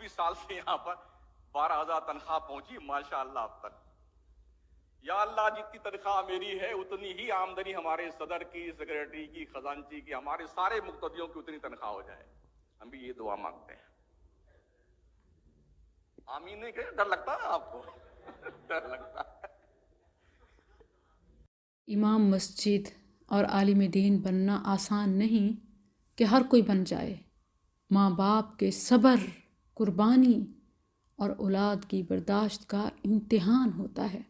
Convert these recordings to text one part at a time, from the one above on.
25 سال سے یہاں پر 12,000 تنخواہ پہنچی ماشاءاللہ اب تک. یا اللہ جتنی تنخواہ میری ہے اتنی ہی آمدنی ہمارے صدر کی، سیکریٹری کی، خزانچی کی، ہمارے سارے مقتدیوں کی اتنی تنخواہ ہو جائے. ہم بھی یہ دعا مانگتے ہیں. آمین نہیں کہے؟ ڈر لگتا ہے آپ کو؟ ڈر لگتا ہے. امام مسجد اور عالم دین بننا آسان نہیں کہ ہر کوئی بن جائے. ماں باپ کے صبر، قربانی اور اولاد کی برداشت کا امتحان ہوتا ہے.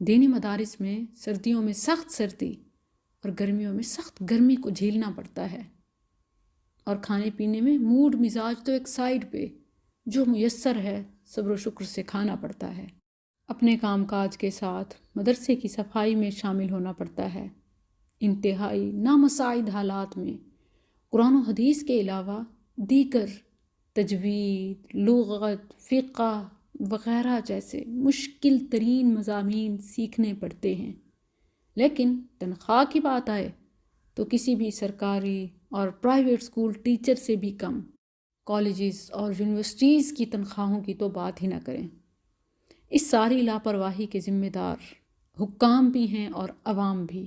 دینی مدارس میں سردیوں میں سخت سردی اور گرمیوں میں سخت گرمی کو جھیلنا پڑتا ہے، اور کھانے پینے میں موڈ مزاج تو ایک سائیڈ پہ، جو میسر ہے صبر و شکر سے کھانا پڑتا ہے. اپنے کام کاج کے ساتھ مدرسے کی صفائی میں شامل ہونا پڑتا ہے. انتہائی نامساعد حالات میں قرآن و حدیث کے علاوہ دیگر تجوید، لغت، فقہ وغیرہ جیسے مشکل ترین مضامین سیکھنے پڑتے ہیں. لیکن تنخواہ کی بات آئے تو کسی بھی سرکاری اور پرائیویٹ اسکول ٹیچر سے بھی کم. کالجز اور یونیورسٹیز کی تنخواہوں کی تو بات ہی نہ کریں. اس ساری لاپرواہی کے ذمہ دار حکام بھی ہیں اور عوام بھی،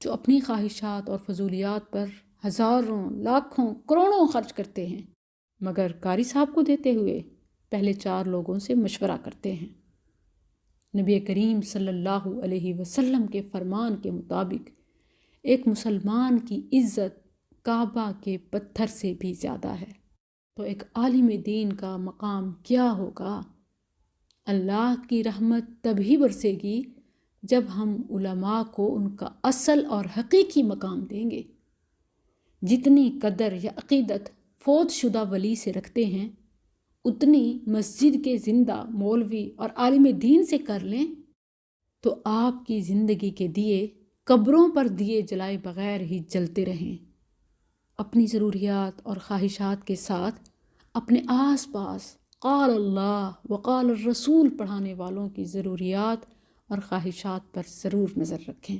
جو اپنی خواہشات اور فضولیات پر ہزاروں، لاکھوں، کروڑوں خرچ کرتے ہیں، مگر قاری صاحب کو دیتے ہوئے پہلے 4 لوگوں سے مشورہ کرتے ہیں. نبی کریم صلی اللہ علیہ وسلم کے فرمان کے مطابق ایک مسلمان کی عزت کعبہ کے پتھر سے بھی زیادہ ہے. تو ایک عالم دین کا مقام کیا ہوگا؟ اللہ کی رحمت تبھی برسے گی جب ہم علماء کو ان کا اصل اور حقیقی مقام دیں گے. جتنی قدر یا عقیدت فوت شدہ ولی سے رکھتے ہیں، اتنی مسجد کے زندہ مولوی اور عالم دین سے کر لیں تو آپ کی زندگی کے دیے قبروں پر دیے جلائے بغیر ہی جلتے رہیں. اپنی ضروریات اور خواہشات کے ساتھ اپنے آس پاس قال اللہ وقال الرسول پڑھانے والوں کی ضروریات اور خواہشات پر ضرور نظر رکھیں.